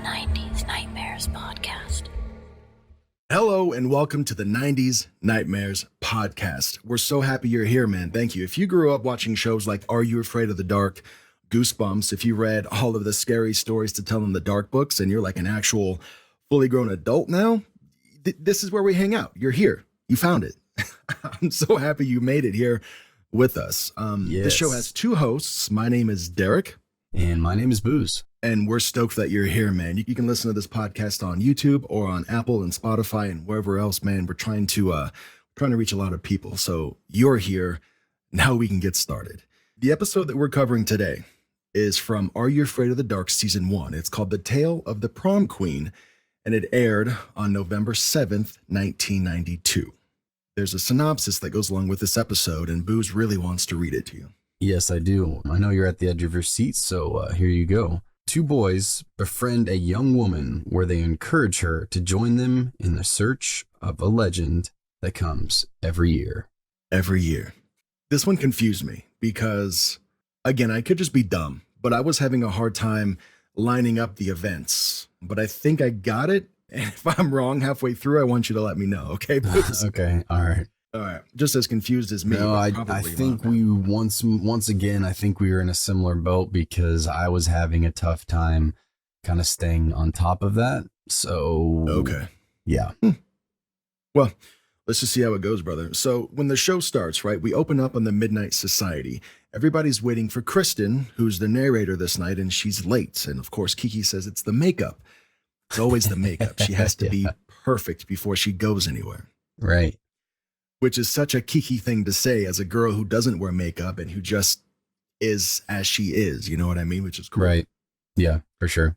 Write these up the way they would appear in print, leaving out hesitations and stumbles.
90s Nightmares podcast. Hello and welcome to the 90s Nightmares podcast. We're so happy you're here, man. Thank you. If you grew up watching shows like Are You Afraid of the Dark, Goosebumps, if you read all of the scary stories to tell in the dark books and you're like an actual fully grown adult now, this is where we hang out. You're here. You found it. I'm so happy you made it here with us. This show has two hosts. My name is Darek. And my name is Booze. And we're stoked that you're here, man. You can listen to this podcast on YouTube or on Apple and Spotify and wherever else, man. We're trying to reach a lot of people. So you're here. Now we can get started. The episode that we're covering today is from Are You Afraid of the Dark Season 1. It's called The Tale of the Prom Queen, and it aired on November 7th, 1992. There's a synopsis that goes along with this episode, and Booze really wants to read it to you. Yes, I do. I know you're at the edge of your seat, so here you go. Two boys befriend a young woman where they encourage her to join them in the search of a legend that comes every year. Every year. This one confused me because, again, I could just be dumb, but I was having a hard time lining up the events. But I think I got it. And if I'm wrong halfway through, I want you to let me know, okay? Okay, all right. All right, just as confused as me. No, I think we once again, I think we were in a similar boat because I was having a tough time kind of staying on top of that. So, okay. Yeah. Well, let's just see how it goes, brother. So when the show starts, right, we open up on the Midnight Society. Everybody's waiting for Kristen, who's the narrator this night, and she's late. And of course, Kiki says it's the makeup. It's always the makeup. She has to be perfect before she goes anywhere. Right. Which is such a Kiki thing to say as a girl who doesn't wear makeup and who just is as she is, you know what I mean? Which is cool. Right. Yeah, for sure.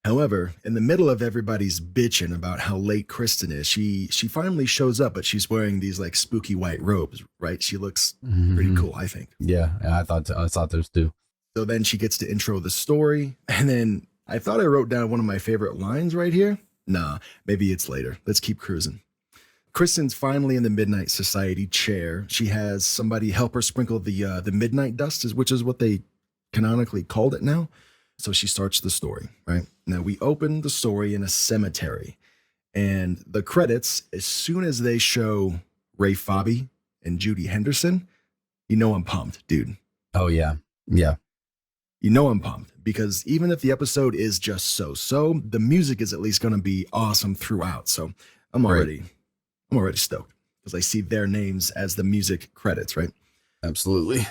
However, in the middle of everybody's bitching about how late Kristen is, she finally shows up, but she's wearing these like spooky white robes, right? She looks pretty cool, I think. Yeah, I thought those too. So then she gets to intro the story, and then I thought I wrote down one of my favorite lines right here. Nah, maybe it's later. Let's keep cruising. Kristen's finally in the Midnight Society chair. She has somebody help her sprinkle the midnight dust, which is what they canonically called it now. So she starts the story, right? Now we open the story in a cemetery, and the credits, as soon as they show Ray Fabi and Judy Henderson, you know I'm pumped, dude. Oh, yeah. Yeah. You know I'm pumped because even if the episode is just so, the music is at least going to be awesome throughout. So I'm already stoked because I see their names as the music credits, right? Absolutely.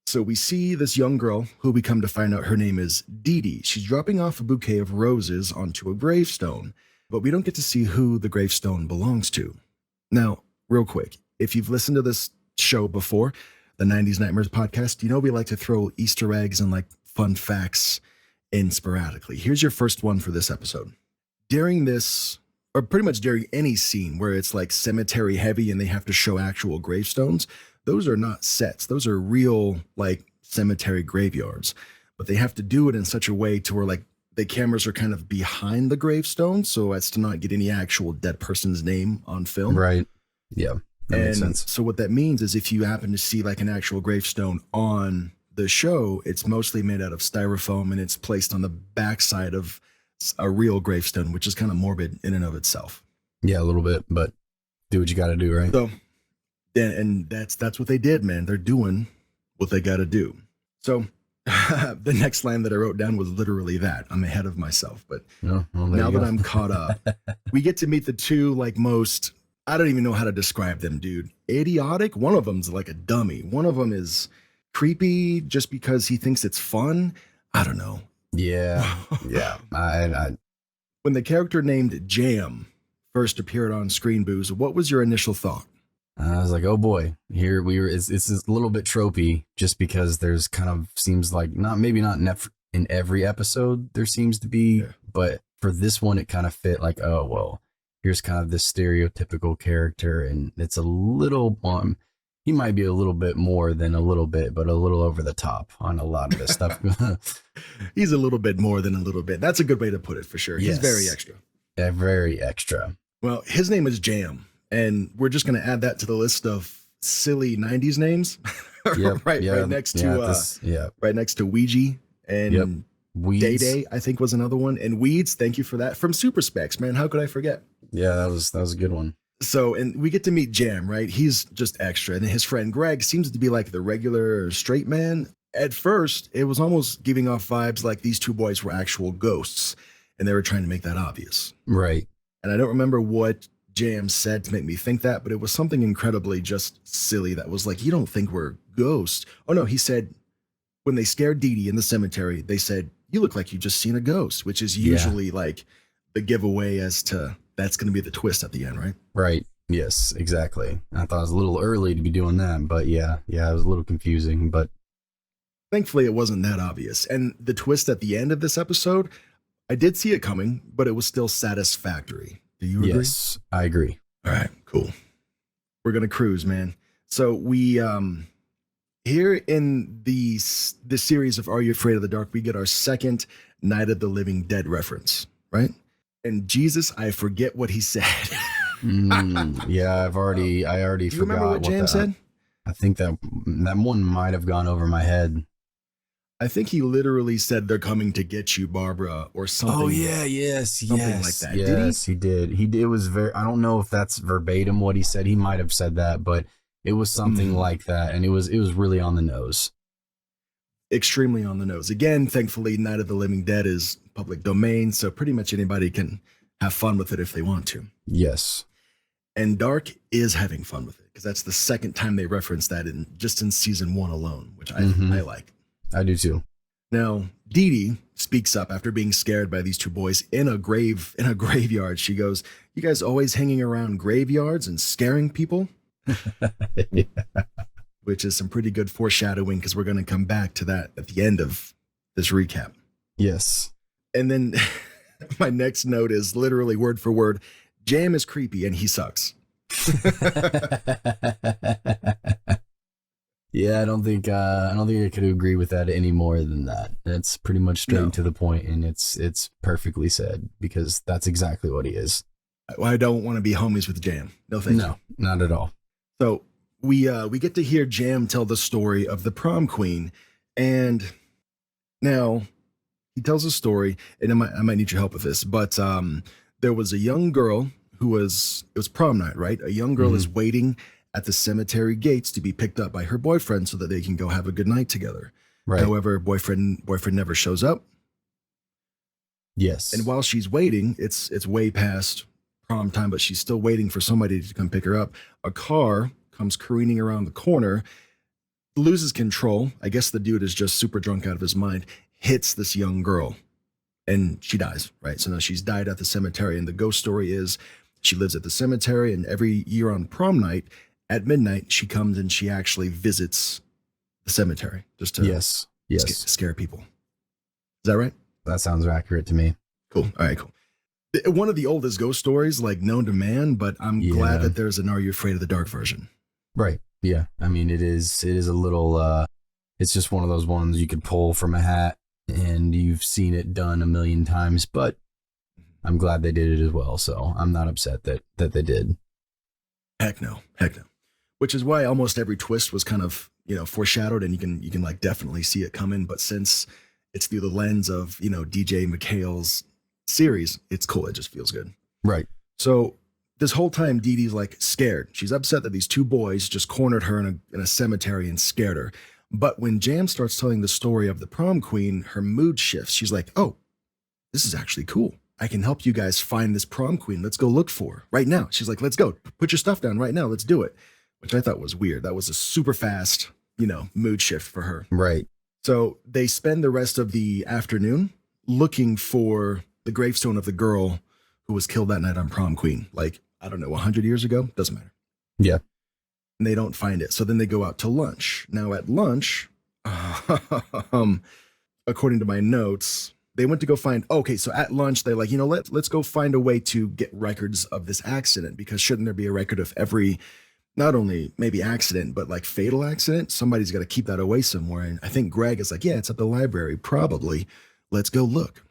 So we see this young girl who we come to find out her name is Dee Dee. She's dropping off a bouquet of roses onto a gravestone, but we don't get to see who the gravestone belongs to. Now, real quick, if you've listened to this show before, the 90s Nightmares podcast, you know we like to throw Easter eggs and like fun facts in sporadically. Here's your first one for this episode. During this, or pretty much during any scene where it's like cemetery heavy and they have to show actual gravestones, those are not sets. Those are real like cemetery graveyards, but they have to do it in such a way to where like the cameras are kind of behind the gravestone so as to not get any actual dead person's name on film. Right. Yeah. That makes sense. So what that means is if you happen to see like an actual gravestone on the show, it's mostly made out of styrofoam and it's placed on the backside of a real gravestone, which is kind of morbid in and of itself. Yeah, a little bit, but do what you got to do, right? So, and that's what they did, man. They're doing what they got to do. So the next line that I wrote down was literally that. I'm ahead of myself, but now that I'm caught up, we get to meet the two like most, I don't even know how to describe them, dude. Idiotic. One of them's like a dummy. One of them is creepy just because he thinks it's fun. I don't know. Yeah. Yeah. When the character named Jam first appeared on screen, Booze, what was your initial thought? I was like, oh boy, here we were. It's a little bit tropey just because there's kind of seems like not in every episode there seems to be, but for this one, it kind of fit like, oh, well, here's kind of this stereotypical character. And it's a little, he might be a little bit more than a little bit, but a little over the top on a lot of this stuff. He's a little bit more than a little bit. That's a good way to put it for sure. He's very extra. Yeah, very extra. Well, his name is Jam. And we're just going to add that to the list of silly 90s names. Yep, right next to right next to Ouija and Weeds. Day, I think, was another one. And Weeds, thank you for that. From Super Specs, man. How could I forget? Yeah, that was a good one. So, and we get to meet Jam, right? He's just extra. And his friend Greg seems to be like the regular straight man. At first, it was almost giving off vibes like these two boys were actual ghosts. And they were trying to make that obvious. Right. And I don't remember what Jam said to make me think that, but it was something incredibly just silly that was like, you don't think we're ghosts. Oh, no, he said, when they scared Dee Dee in the cemetery, they said, you look like you just seen a ghost, which is usually like the giveaway as to that's going to be the twist at the end, right? Right. Yes, exactly. I thought it was a little early to be doing that, but yeah, it was a little confusing, but thankfully it wasn't that obvious. And the twist at the end of this episode, I did see it coming, but it was still satisfactory. Do you agree? Yes, I agree. All right, cool. We're going to cruise, man. So we, here in the series of Are You Afraid of the Dark, we get our second Night of the Living Dead reference, right? And Jesus, I forget what he said. Yeah, I already Do you forgot remember what James said? I think that one might have gone over my head. I think he literally said they're coming to get you, Barbara, or something. Oh yeah, something like that. Yes, he did. It was very. I don't know if that's verbatim what he said. He might have said that, but it was something like that, and it was really on the nose. Extremely on the nose. Again, thankfully, Night of the Living Dead is public domain, so pretty much anybody can have fun with it if they want to. Yes. And Dark is having fun with it, because that's the second time they referenced that in season 1 alone, which I like. I do too. Now, Dee Dee speaks up after being scared by these two boys in a graveyard. She goes, "You guys always hanging around graveyards and scaring people?" Yeah. Which is some pretty good foreshadowing, because we're going to come back to that at the end of this recap. Yes. And then my next note is literally word for word, Jam is creepy and he sucks. Yeah, I don't think I could agree with that any more than that. That's pretty much straight to the point, and it's perfectly said, because that's exactly what he is. I don't want to be homies with Jam. No, thank you. No, not at all. So we get to hear Jam tell the story of the prom queen, and now he tells a story, and I might need your help with this, but there was a young girl it was prom night, right? A young girl is waiting at the cemetery gates to be picked up by her boyfriend so that they can go have a good night together. Right. However, boyfriend never shows up. Yes. And while she's waiting, it's way past prom time, but she's still waiting for somebody to come pick her up. A car comes careening around the corner, loses control. I guess the dude is just super drunk out of his mind, hits this young girl, and she dies, right? So now she's died at the cemetery, and the ghost story is she lives at the cemetery, and every year on prom night at midnight, she comes and she actually visits the cemetery just to scare people. Is that right? That sounds accurate to me. Cool. All right, cool. One of the oldest ghost stories, like, known to man, but I'm glad that there's an Are You Afraid of the Dark version. Right. Yeah. I mean, it is a little, it's just one of those ones you could pull from a hat, and you've seen it done a million times, but I'm glad they did it as well. So I'm not upset that they did. Heck no. Which is why almost every twist was kind of, foreshadowed, and you can like definitely see it coming. But since it's through the lens of, DJ McHale's series, it's cool. It just feels good. Right. So this whole time, Dee Dee's like scared. She's upset that these two boys just cornered her in a cemetery and scared her. But when Jam starts telling the story of the prom queen, her mood shifts. She's like, "Oh, this is actually cool. I can help you guys find this prom queen. Let's go look for her right now." She's like, "Let's go. Put your stuff down right now. Let's do it." Which I thought was weird. That was a super fast, mood shift for her. Right. So they spend the rest of the afternoon looking for the gravestone of the girl who was killed that night on prom queen. Like, I don't know, 100 years ago? Doesn't matter. Yeah. And they don't find it. So then they go out to lunch. Now at lunch, according to my notes, they went to go find, so at lunch, they're like, let's go find a way to get records of this accident, because shouldn't there be a record of every, not only maybe accident, but like fatal accident? Somebody's got to keep that away somewhere. And I think Greg is like, yeah, it's at the library, probably. Let's go look.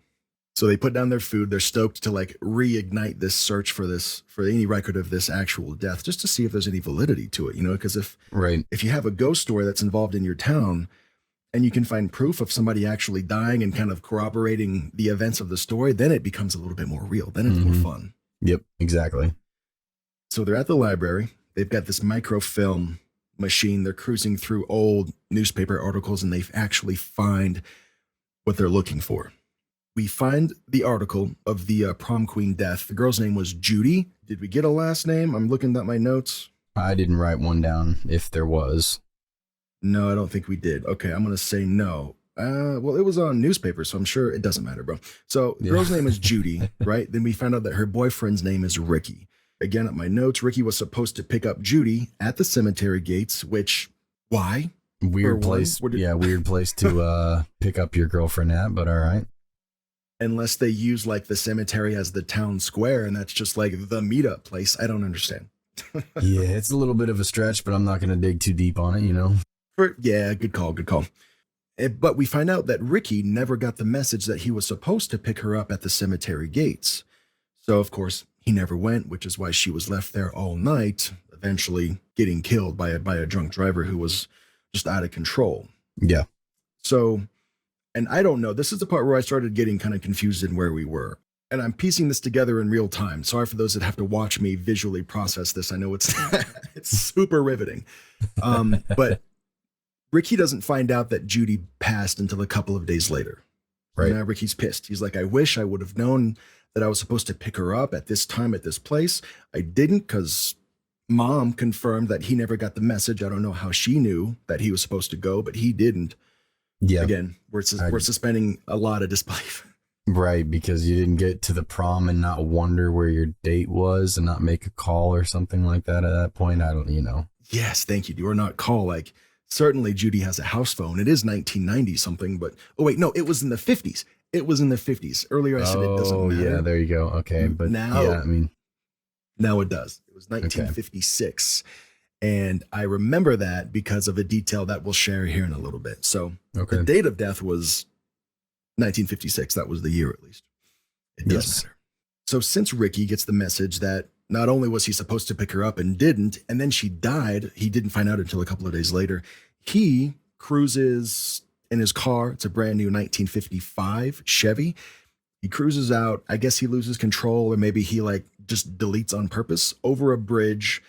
So they put down their food. They're stoked to like reignite this search for any record of this actual death, just to see if there's any validity to it, because if you have a ghost story that's involved in your town, and you can find proof of somebody actually dying and kind of corroborating the events of the story, then it becomes a little bit more real. Then it's more fun. Yep, exactly. So they're at the library. They've got this microfilm machine. They're cruising through old newspaper articles, and they actually find what they're looking for. We find the article of the prom queen death. The girl's name was Judy. Did we get a last name? I'm looking at my notes. I didn't write one down if there was. No, I don't think we did. Okay, I'm going to say no. Well, it was on newspaper, so I'm sure it doesn't matter, bro. So the girl's name is Judy, right? Then we found out that her boyfriend's name is Ricky. Again, at my notes, Ricky was supposed to pick up Judy at the cemetery gates, which, why? Weird place. Yeah, weird place to pick up your girlfriend at, but all right. Unless they use like the cemetery as the town square, and that's just like the meetup place. I don't understand. Yeah, it's a little bit of a stretch, but I'm not going to dig too deep on it, you know? Yeah, good call. But we find out that Ricky never got the message that he was supposed to pick her up at the cemetery gates. So, of course, he never went, which is why she was left there all night, eventually getting killed by a drunk driver who was just out of control. Yeah. So, and I don't know, this is the part where I started getting kind of confused in where we were. And I'm piecing this together in real time. Sorry for those that have to watch me visually process this. I know it's it's super riveting. But Ricky doesn't find out that Judy passed until a couple of days later. Right. Now Ricky's pissed. He's like, I wish I would have known that I was supposed to pick her up at this time at this place. I didn't because Mom confirmed that he never got the message. I don't know how she knew that he was supposed to go, but he didn't. Yeah. Again, we're suspending a lot of disbelief. Right, because you didn't get to the prom and not wonder where your date was and not make a call or something like that at that point. I don't, you know. Yes, thank you. Do or not call. Like, certainly Judy has a house phone. It is 1990 something, but oh wait, no, it was in the 50s. It was in the 50s. Earlier I said it doesn't matter. Yeah, there you go. Okay, but now, yeah, I mean, now it does. It was 1956. Okay. And I remember that because of a detail that we'll share here in a little bit. So the date of death was 1956. That was the year, at least. It does matter. So since Ricky gets the message that not only was he supposed to pick her up and didn't, and then she died, he didn't find out until a couple of days later. He cruises in his car. It's a brand new 1955 Chevy. He cruises out. I guess he loses control, or maybe he like just deletes on purpose over a bridge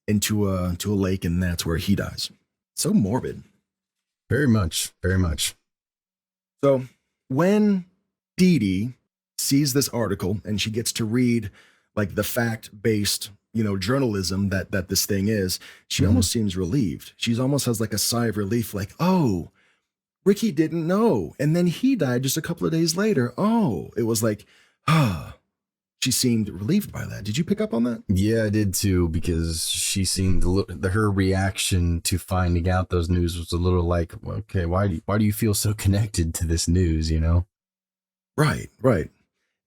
into a lake, and that's where he dies. So morbid. Very much, very much. So when Dee Dee sees this article and she gets to read like the fact-based, journalism that this thing is, she almost seems relieved. She's almost has like a sigh of relief, like, oh, Ricky didn't know. And then he died just a couple of days later. Oh, it was like, she seemed relieved by that. Did you pick up on that? Yeah, I did too, because she seemed her reaction to finding out those news was a little like, okay, why do you feel so connected to this news, Right.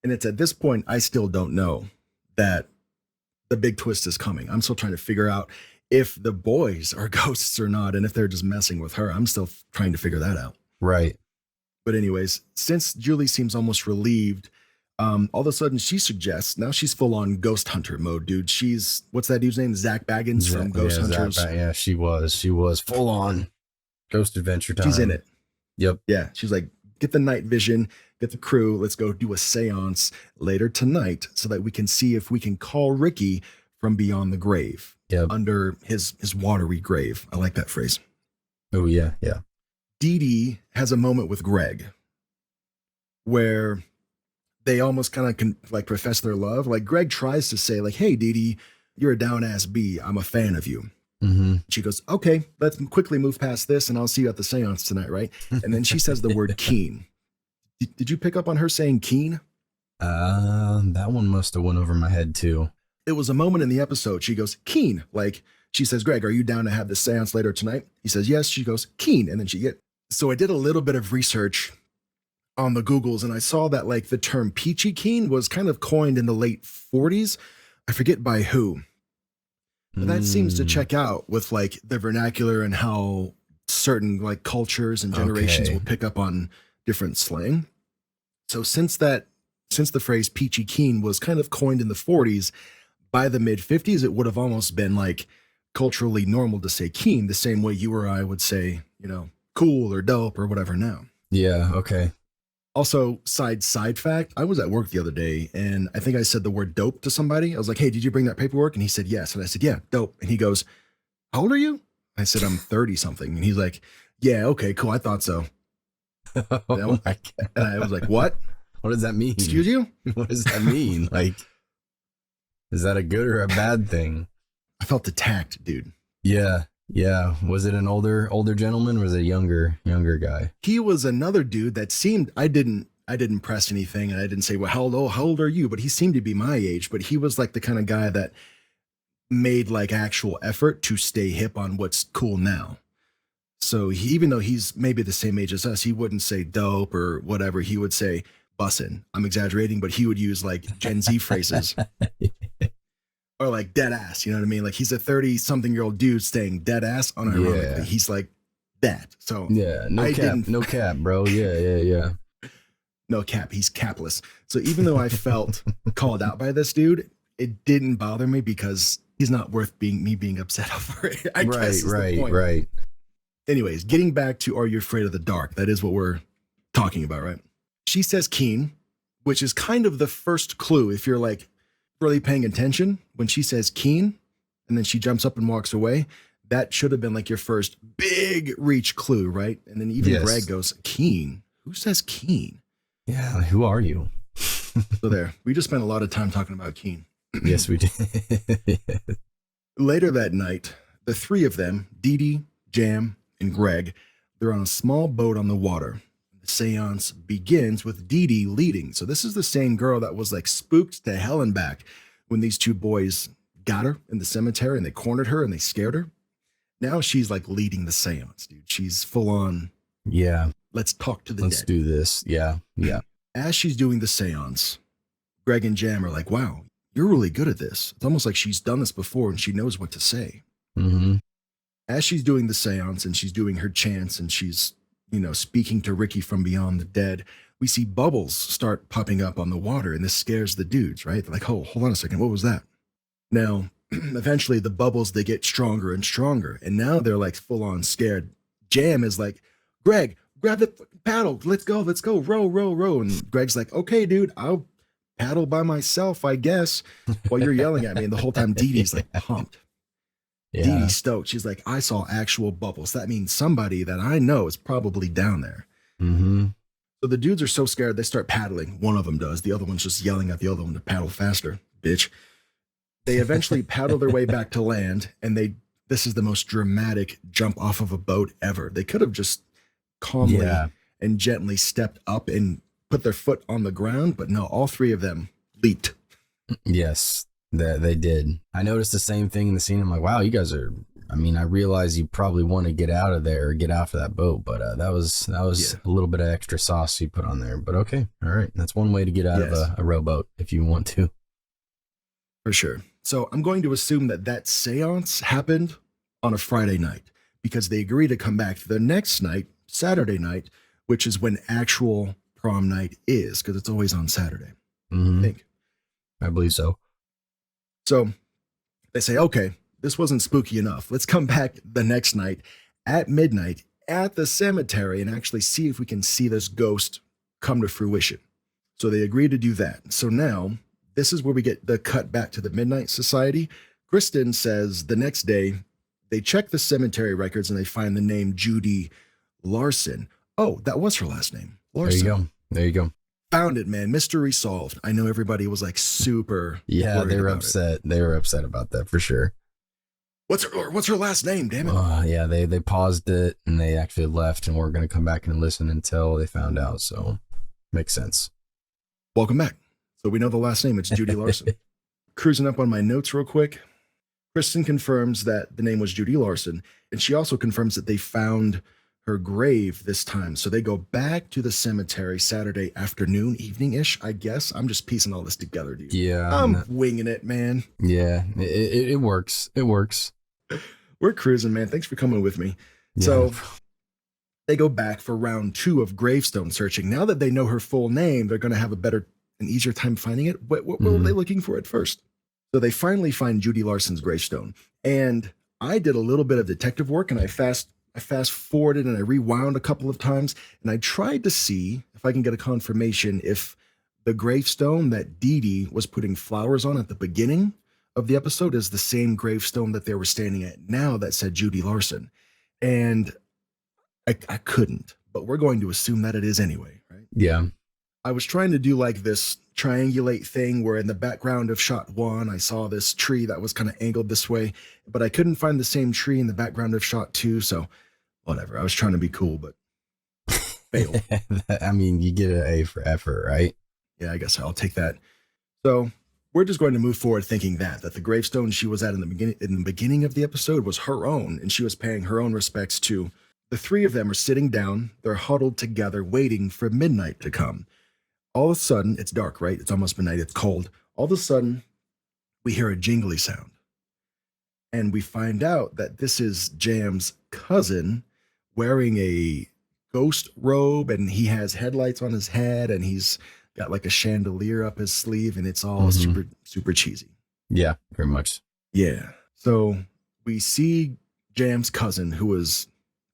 And it's at this point, I still don't know that the big twist is coming. I'm still trying to figure out if the boys are ghosts or not, and if they're just messing with her. I'm still trying to figure that out. Right. But anyways, since Julie seems almost relieved, all of a sudden she suggests, now she's full on ghost hunter mode, dude. She's, what's that dude's name? Zach Baggins from Ghost Hunters. Yeah, she was full on ghost adventure time. She's in it. Yep. Yeah. She's like, get the night vision, get the crew. Let's go do a seance later tonight so that we can see if we can call Ricky from beyond the grave. Yep. Under his watery grave. I like that phrase. Oh, yeah. Yeah. Dee Dee has a moment with Greg where they almost kind of like profess their love. Like Greg tries to say like, hey, Dee Dee, you're a down ass B. I'm a fan of you. Mm-hmm. She goes, okay, let's quickly move past this and I'll see you at the seance tonight, right? And then she says the word keen. Did you pick up on her saying keen? That one must have went over my head too. It was a moment in the episode. She goes, keen. Like she says, Greg, are you down to have the seance later tonight? He says, yes. She goes, keen. And then so I did a little bit of research on the Googles, and I saw that like the term peachy keen was kind of coined in the late 40s. I forget by who. But that seems to check out with like the vernacular and how certain like cultures and generations will pick up on different slang. So since the phrase peachy keen was kind of coined in the 40s, by the mid 50s, it would have almost been like culturally normal to say keen, the same way you or I would say, cool or dope or whatever now. Yeah. Okay. Also, side fact, I was at work the other day and I think I said the word dope to somebody. I was like, hey, did you bring that paperwork? And he said, yes. And I said, yeah, dope. And he goes, how old are you? I said, I'm 30 something. And he's like, yeah, okay, cool. I thought so. Oh my God. And I was like, what? What does that mean? Excuse you? What does that mean? Like, is that a good or a bad thing? I felt attacked, dude. Yeah. Yeah. Was it an older gentleman or was it a younger guy? He was another dude that seemed, I didn't press anything and I didn't say, well, how old are you? But he seemed to be my age, but he was like the kind of guy that made like actual effort to stay hip on what's cool now. So even though he's maybe the same age as us, he wouldn't say dope or whatever. He would say bussin'. I'm exaggerating, but he would use like Gen Z phrases or like dead ass. You know what I mean? Like he's a 30-something-year-old dude saying dead ass unironically. Yeah. He's like that. So Yeah. No cap, bro. Yeah. No cap. He's capless. So even though I felt called out by this dude, it didn't bother me because he's not worth me being upset over it. I guess is the point. Right. Anyways, getting back to Are You Afraid of the Dark? That is what we're talking about, right? She says keen, which is kind of the first clue. If you're like really paying attention, when she says keen and then she jumps up and walks away, that should have been like your first big reach clue, right? And then even Greg goes, keen? Who says keen? Yeah, who are you? So there, we just spent a lot of time talking about keen. Yes, we did. Later that night, the three of them, Dee Dee, Jam, and Greg, they're on a small boat on the water. The seance begins with Dee Dee leading. So this is the same girl that was like spooked to hell and back when these two boys got her in the cemetery and they cornered her and they scared her. Now she's like leading the seance, dude. She's full on. Yeah. Let's talk to the Let's dead. do this. Yeah. As she's doing the seance, Greg and Jam are like, wow, you're really good at this. It's almost like she's done this before and she knows what to say. Mm-hmm. As she's doing the seance and she's doing her chants and she's, speaking to Ricky from beyond the dead, we see bubbles start popping up on the water and this scares the dudes, right? They're like, oh, hold on a second. What was that? Now, eventually the bubbles, they get stronger and stronger. And now they're like full on scared. Jam is like, Greg, grab the paddle. Let's go. Row. And Greg's like, okay, dude, I'll paddle by myself, I guess, while you're yelling at me. And the whole time Dee Dee's like pumped. Yeah. Dee Dee's stoked. She's like, I saw actual bubbles. That means somebody that I know is probably down there. Mm-hmm. So the dudes are so scared, they start paddling. One of them does. The other one's just yelling at the other one to paddle faster, bitch. They eventually paddle their way back to land, and this is the most dramatic jump off of a boat ever. They could have just calmly and gently stepped up and put their foot on the ground, but no, all three of them leaped. Yes, they did. I noticed the same thing in the scene. I'm like, wow, you guys are, I realize you probably want to get out of there or get off of that boat, but that was a little bit of extra sauce you put on there. But okay, all right. That's one way to get out of a rowboat if you want to. For sure. So I'm going to assume that seance happened on a Friday night because they agree to come back the next night, Saturday night, which is when actual prom night is, because it's always on Saturday. Mm-hmm. I think. I believe so. So they say, okay, this wasn't spooky enough. Let's come back the next night at midnight at the cemetery and actually see if we can see this ghost come to fruition. So they agree to do that. So now this is where we get the cut back to the Midnight Society. Kristen says the next day they check the cemetery records and they find the name Judy Larson. Oh, that was her last name. Larson. There you go. Found it, man. Mystery solved. I know everybody was like super. Yeah, they were upset. They were upset about that for sure. What's her last name? Damn it. Yeah, they paused it and they actually left and we're going to come back and listen until they found out. So makes sense. Welcome back. So we know the last name. It's Judy Larson. Cruising up on my notes real quick. Kristen confirms that the name was Judy Larson, and she also confirms that they found her grave this time. So they go back to the cemetery Saturday afternoon, evening-ish, I guess. I'm just piecing all this together, dude. Yeah. I'm winging it, man. Yeah, it works. It works. We're cruising, man. Thanks for coming with me. Yeah. So they go back for round 2 of gravestone searching. Now that they know her full name, they're going to have an easier time finding it. What were they looking for at first? So they finally find Judy Larson's gravestone. And I did a little bit of detective work and I fast I fast forwarded and I rewound a couple of times, and I tried to see if I can get a confirmation if the gravestone that Dee Dee was putting flowers on at the beginning of the episode is the same gravestone that they were standing at now that said Judy Larson. And I couldn't, but we're going to assume that it is anyway, right? Yeah. I was trying to do like this triangulate thing where in the background of shot one, I saw this tree that was kind of angled this way, but I couldn't find the same tree in the background of shot two. So whatever. I was trying to be cool, but failed. I mean, you get an A for effort, right? Yeah, I guess I'll take that. So we're just going to move forward thinking that the gravestone she was at in the beginning of the episode was her own, and she was paying her own respects to. The three of them are sitting down. They're huddled together, waiting for midnight to come. All of a sudden, it's dark, right? It's almost midnight. It's cold. All of a sudden, we hear a jingly sound. And we find out that this is Jam's cousin wearing a ghost robe, and he has headlights on his head, and he's got like a chandelier up his sleeve, and it's all super, super cheesy. Yeah, very much. Yeah. So we see Jam's cousin, who was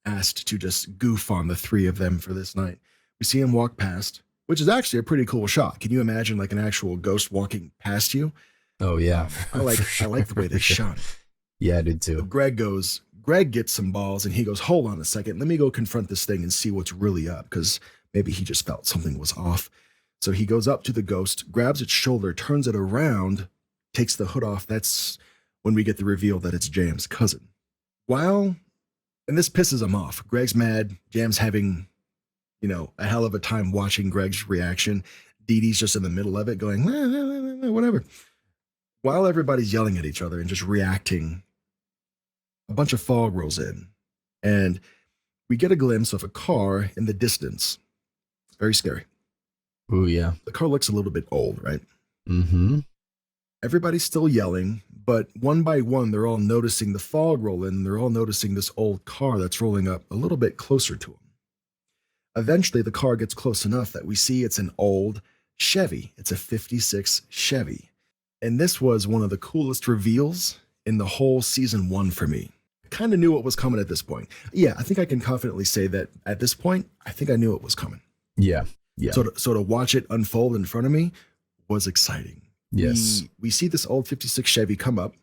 asked to just goof on the three of them for this night. We see him walk past, which is actually a pretty cool shot. Can you imagine like an actual ghost walking past you? Oh yeah. I like the way they shot it. Yeah, I did too. So Greg gets some balls and he goes, hold on a second. Let me go confront this thing and see what's really up. Cause maybe he just felt something was off. So he goes up to the ghost, grabs its shoulder, turns it around, takes the hood off. That's when we get the reveal that it's Jam's cousin. And this pisses him off. Greg's mad. Jam's having, a hell of a time watching Greg's reaction. Dee Dee's just in the middle of it going, whatever. While everybody's yelling at each other and just reacting, a bunch of fog rolls in. And we get a glimpse of a car in the distance. Very scary. Oh, yeah. The car looks a little bit old, right? Mm-hmm. Everybody's still yelling, but one by one, they're all noticing the fog roll in. They're all noticing this old car that's rolling up a little bit closer to them. Eventually, the car gets close enough that we see it's an old Chevy. It's a 56 Chevy. And this was one of the coolest reveals in the whole season 1 for me. I kind of knew what was coming at this point. Yeah, I think I can confidently say that at this point, I think I knew it was coming. Yeah. Yeah. So to watch it unfold in front of me was exciting. Yes. We see this old 56 Chevy come up.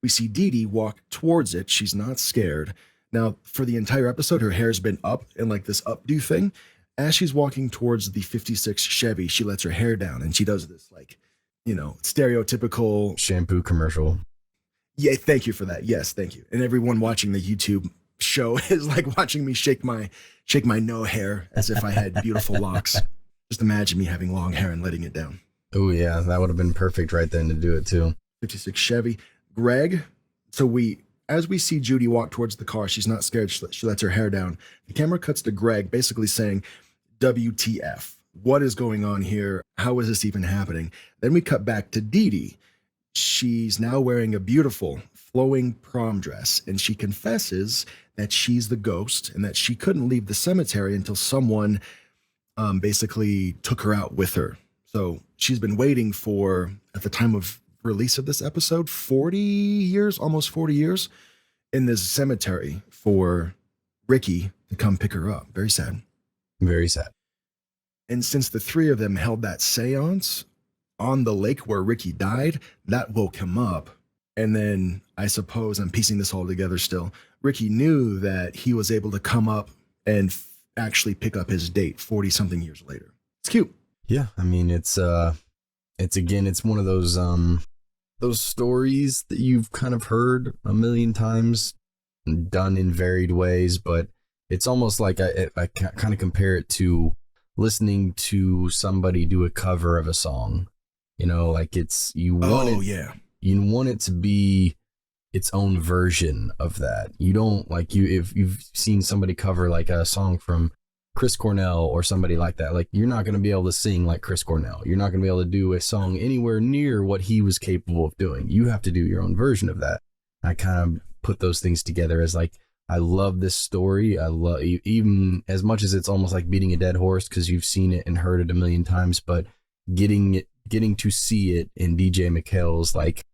We see Dee Dee walk towards it. She's not scared. Now, for the entire episode, her hair's been up in like this updo thing. As she's walking towards the 56 Chevy, she lets her hair down and she does this like, stereotypical shampoo commercial. Yeah, thank you for that. Yes, thank you. And everyone watching the YouTube show is like watching me shake my no hair as if I had beautiful locks. Just imagine me having long hair and letting it down. Oh yeah, that would have been perfect right then to do it too. 56 Chevy. Greg. So as we see Judy walk towards the car, she's not scared. She lets her hair down. The camera cuts to Greg basically saying, WTF? What is going on here? How is this even happening? Then we cut back to Dee Dee. She's now wearing a beautiful flowing prom dress, and she confesses that she's the ghost and that she couldn't leave the cemetery until someone basically took her out with her. So she's been waiting for, at the time of release of this episode, 40 years, almost 40 years in this cemetery for Ricky to come pick her up. Very sad. Very sad. And since the three of them held that seance on the lake where Ricky died, that woke him up. And then I suppose I'm piecing this all together still. Ricky knew that he was able to come up and actually pick up his date 40 something years later. It's cute. Yeah. I mean, it's one of those stories that you've kind of heard a million times, done in varied ways, but it's almost like I kind of compare it to listening to somebody do a cover of a song. Like you want it to be its own version of that. You don't if you've seen somebody cover like a song from Chris Cornell or somebody like that, like you're not going to be able to sing like Chris Cornell. You're not going to be able to do a song anywhere near what he was capable of doing. You have to do your own version of that. I kind of put those things together as like, I love this story. I love, even as much as it's almost like beating a dead horse because you've seen it and heard it a million times, but getting to see it in DJ McHale's like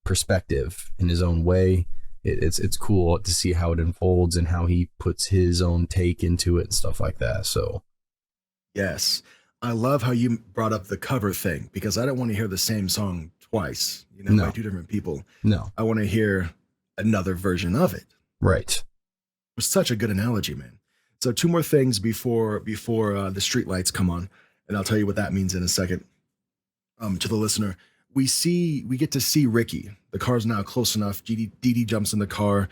perspective in his own way it's cool to see how it unfolds and how he puts his own take into it and stuff like that. So Yes. I love how you brought up the cover thing because I don't want to hear the same song twice, by No. two different people. no, I want to hear another version of it. right. It was such a good analogy, man. So two more things before the street lights come on, and I'll tell you what that means in a second. To the listener, we get to see Ricky. The car's now close enough. Dee Dee jumps in the car.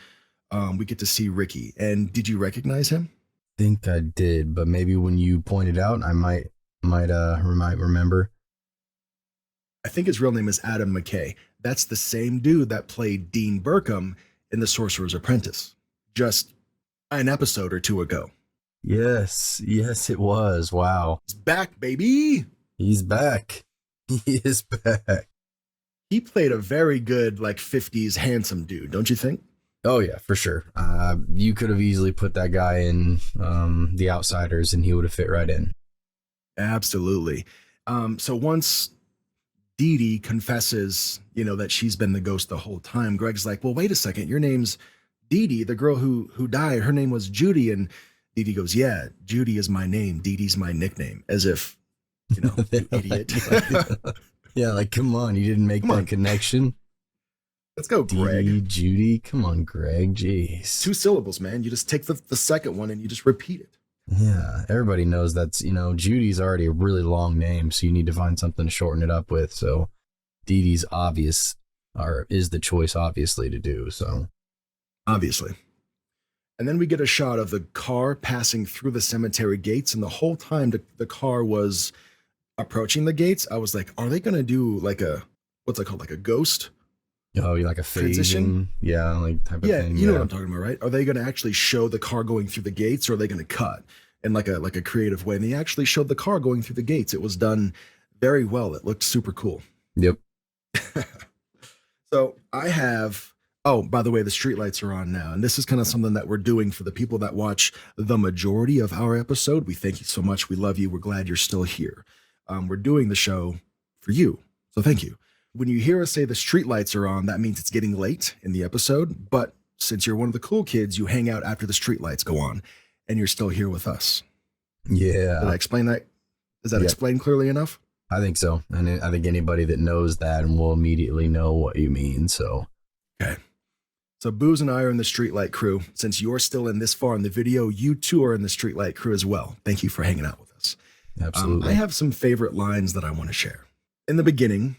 We get to see Ricky. And did you recognize him? Think I did, but maybe when you pointed out, I might remember. I think his real name is Adam McKay. That's the same dude that played Dean Burkham in The Sorcerer's Apprentice, just an episode or two ago. Yes, it was. Wow. He's back, baby. He's back. He is back. He played a very good, 50s handsome dude, don't you think? Oh yeah, for sure. You could have easily put that guy in The Outsiders and he would have fit right in. Absolutely. So once Dee Dee confesses, that she's been the ghost the whole time, Greg's like, well, wait a second. Your name's Dee Dee, the girl who died. Her name was Judy. And Dee Dee goes, yeah, Judy is my name. Dee Dee's my nickname. As if, you idiot. Yeah, come on. You didn't make that connection. Let's go, Greg. Dee, Judy. Come on, Greg. Jeez. 2 syllables, man. You just take the second one and you just repeat it. Yeah, everybody knows that's, Judy's already a really long name, so you need to find something to shorten it up with. So Dee Dee's is the choice, obviously, to do. So obviously. And then we get a shot of the car passing through the cemetery gates, and the whole time the car was approaching the gates, I was like, are they going to do what's it called, like a ghost? Oh, like a phasing? Transition? Yeah, type of thing. You know what I'm talking about, right? Are they going to actually show the car going through the gates, or are they going to cut in like a creative way? And they actually showed the car going through the gates. It was done very well. It looked super cool. Yep. So I have, by the way, the streetlights are on now. And this is kind of something that we're doing for the people that watch the majority of our episode. We thank you so much. We love you. We're glad you're still here. We're doing the show for you. So thank you. When you hear us say the streetlights are on, that means it's getting late in the episode. But since you're one of the cool kids, you hang out after the streetlights go on and you're still here with us. Yeah. Did I explain that? Is that explained clearly enough? I think so. And I think anybody that knows that will immediately know what you mean. So, okay. So Booze and I are in the streetlight crew. Since you're still in this far in the video, you too are in the streetlight crew as well. Thank you for hanging out with us. Absolutely. I have some favorite lines that I want to share. In the beginning,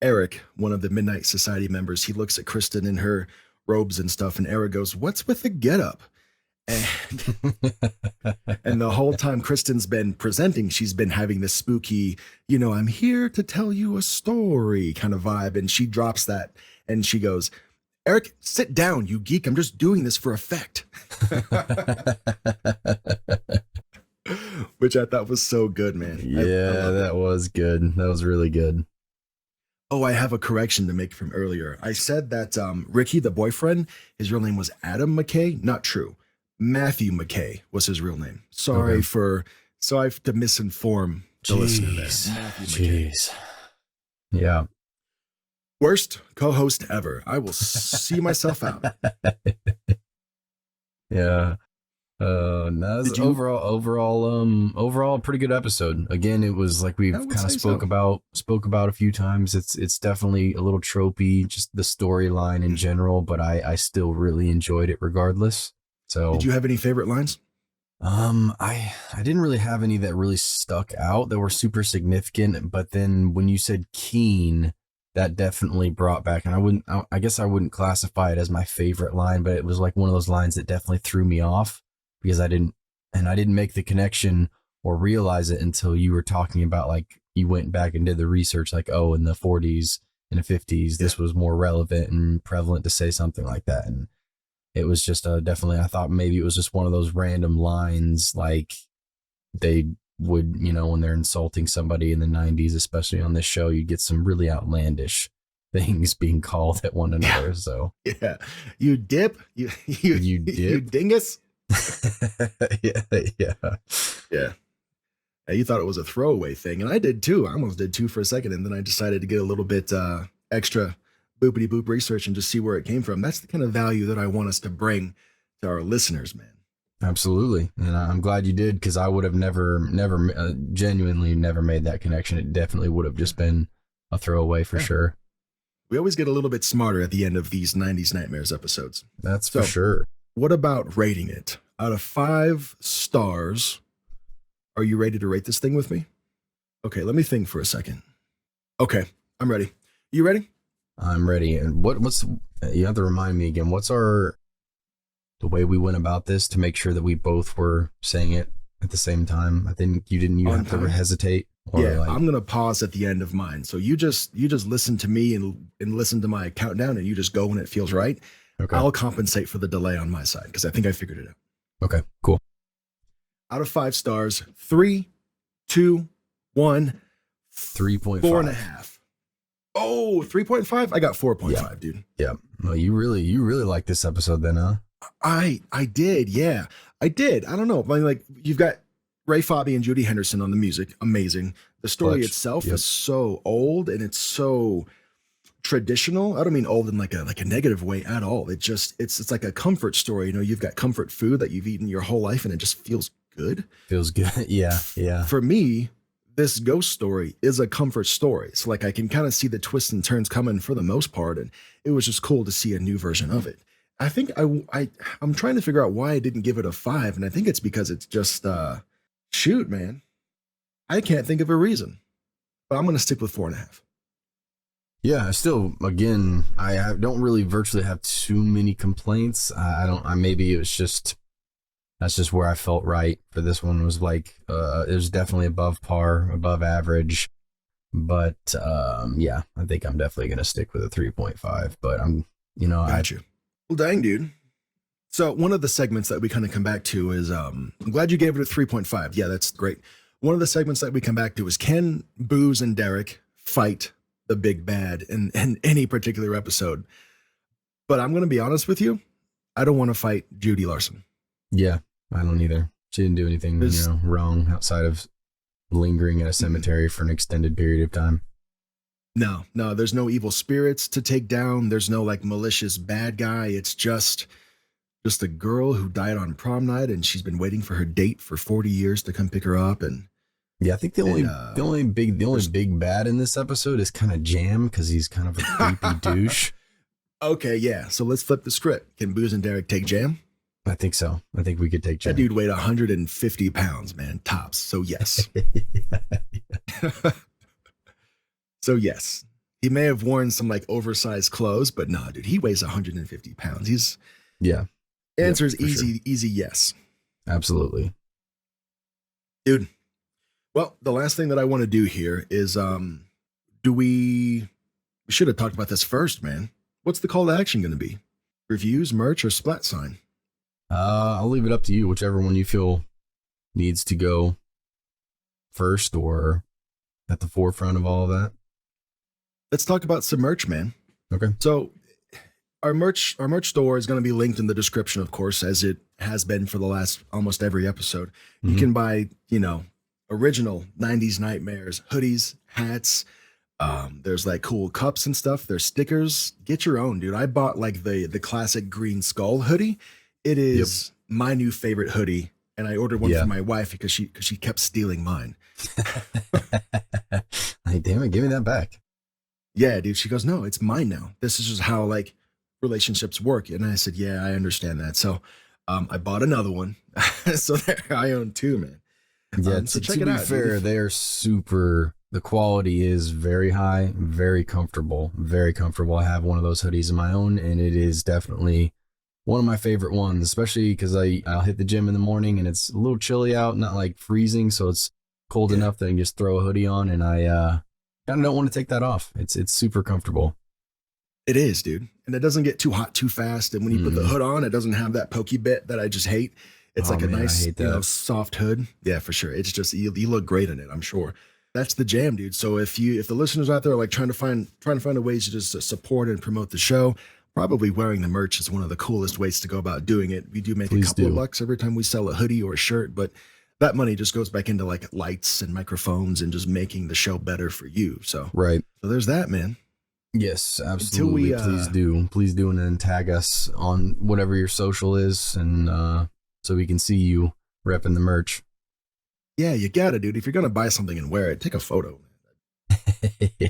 Eric, one of the Midnight Society members, he looks at Kristen in her robes and stuff, and Eric goes, "What's with the getup?" And the whole time Kristen's been presenting, she's been having this spooky, I'm here to tell you a story kind of vibe. And she drops that and she goes, "Eric, sit down, you geek. I'm just doing this for effect." Which I thought was so good, man. Yeah, that was good. That was really good. Oh, I have a correction to make from earlier. I said that Ricky, the boyfriend, his real name was Adam McKay. Not true. Matthew McKay was his real name. Sorry to misinform the listener there. Matthew McKay. Jeez. Yeah. Worst co-host ever. I will see myself out. Yeah. No, overall, pretty good episode. Again, it was like we've kind of spoke about a few times. It's definitely a little tropey, just the storyline in general, but I still really enjoyed it regardless. So, did you have any favorite lines? I didn't really have any that really stuck out that were super significant, but then when you said keen, that definitely brought back, and I guess I wouldn't classify it as my favorite line, but it was like one of those lines that definitely threw me off because I didn't make the connection or realize it until you were talking about, like, you went back and did the research, like, oh, in the 40s and the 50s, this was more relevant and prevalent to say something like that. And it was just definitely, I thought maybe it was just one of those random lines, like they would, when they're insulting somebody in the 90s, especially on this show, you get some really outlandish things being called at one another. So yeah, you dip, you dip, you dingus. yeah. You thought it was a throwaway thing, and I did too. I almost did too for a second, and then I decided to get a little bit extra boopity boop research and just see where it came from. That's the kind of value that I want us to bring to our listeners, man. Absolutely. And I'm glad you did, because I would have genuinely never made that connection. It definitely would have just been a throwaway for sure. We always get a little bit smarter at the end of these 90s Nightmares episodes. That's for sure. What about rating it? Out of 5 stars, are you ready to rate this thing with me? Okay, let me think for a second. Okay, I'm ready. You ready? I'm ready. And what's you have to remind me again, what's the way we went about this to make sure that we both were saying it at the same time? I think you have to hesitate. Yeah, I'm going to pause at the end of mine. So you just listen to me and listen to my countdown, and you just go when it feels right. Okay. I'll compensate for the delay on my side because I think I figured it out. Okay, cool. Out of 5 stars, 3, 2, 1, 3.5. 4.5. Oh, 3.5? I got 4.5, dude. Yeah. Well, you really like this episode then, huh? I did, yeah. I did. I don't know. I mean, like, you've got Ray Fabi and Judy Henderson on the music. Amazing. The story itself is so old, and it's so traditional. I don't mean old in like a negative way at all. It's like a comfort story. You know, you've got comfort food that you've eaten your whole life, and it just feels good. Feels good. Yeah. For me, this ghost story is a comfort story. So like I can kind of see the twists and turns coming for the most part, and it was just cool to see a new version of it. I think I'm trying to figure out why I didn't give it a 5, and I think it's because it's just shoot, man. I can't think of a reason, but I'm gonna stick with 4.5. Yeah, still, again, I don't really virtually have too many complaints. Maybe it was just, that's just where I felt right for this one. Was like, it was definitely above par, above average. But, yeah, I think I'm definitely going to stick with a 3.5, but Got you. Well, dang, dude. So one of the segments that we kind of come back to is, I'm glad you gave it a 3.5. Yeah, that's great. One of the segments that we come back to is, can Booze and Darek fight the big bad in any particular episode? But I'm going to be honest with you. I don't want to fight Judy Larson. Yeah, I don't either. She didn't do anything wrong outside of lingering at a cemetery for an extended period of time. No, there's no evil spirits to take down. There's no like malicious bad guy. It's just a girl who died on prom night, and she's been waiting for her date for 40 years to come pick her up. And yeah, I think the only big bad in this episode is kind of Jam, because he's kind of a creepy douche. Okay, yeah. So let's flip the script. Can Booze and Darek take Jam? I think so. I think we could take Jam. That dude weighed 150 pounds, man, tops. So yes. So yes, he may have worn some like oversized clothes, but nah, dude, he weighs 150 pounds. Answer is easy yes. Absolutely. Dude. Well, the last thing that I want to do here is, we should have talked about this first, man. What's the call to action going to be? Reviews, merch, or splat sign? I'll leave it up to you, whichever one you feel needs to go first or at the forefront of all of that. Let's talk about some merch, man. Okay. So our merch store is going to be linked in the description, of course, as it has been for the last almost every episode. Mm-hmm. You can buy, original 90s Nightmares, hoodies, hats. There's like cool cups and stuff. There's stickers. Get your own, dude. I bought like the classic green skull hoodie. It is my new favorite hoodie. And I ordered one for my wife because she kept stealing mine. Like, damn it, give me that back. Yeah, dude. She goes, no, it's mine now. This is just how like relationships work. And I said, yeah, I understand that. So I bought another one. So there I own 2, man. Yeah, so check to it be out. fair, they are super. The quality is very high, very comfortable, very comfortable. I have one of those hoodies of my own, and it is definitely one of my favorite ones, especially because I'll hit the gym in the morning and it's a little chilly out, not like freezing, so it's cold enough that I can just throw a hoodie on, and I kind of don't want to take that off. It's super comfortable. It is, dude, and it doesn't get too hot too fast. And when you put the hood on, it doesn't have that pokey bit that I just hate. It's like a nice, soft hood. Yeah, for sure. It's just you look great in it, I'm sure. That's the jam, dude. So if the listeners out there are like trying to find a ways to just support and promote the show, probably wearing the merch is one of the coolest ways to go about doing it. We do make a couple of bucks every time we sell a hoodie or a shirt, but that money just goes back into like lights and microphones and just making the show better for you. So right. So there's that, man. Yes, absolutely. we, Please do, and then tag us on whatever your social is, and so we can see you repping the merch. Yeah, you gotta, dude. If you're gonna buy something and wear it, take a photo. Yeah.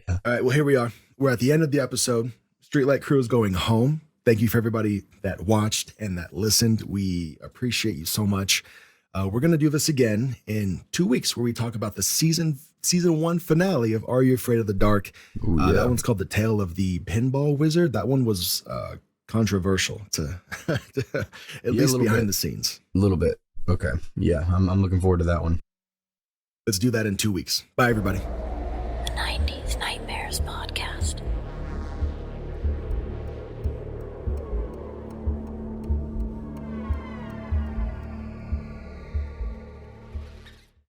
All right, well, here we are. We're at the end of the episode. Streetlight Crew is going home. Thank you for everybody that watched and that listened. We appreciate you so much. We're gonna do this again in 2 weeks, where we talk about the season 1 finale of Are You Afraid of the Dark? Ooh, yeah. That one's called The Tale of the Pinball Wizard. That one was controversial to at least behind the scenes. A little bit. Okay. Yeah, I'm looking forward to that one. Let's do that in 2 weeks. Bye, everybody. The 90s.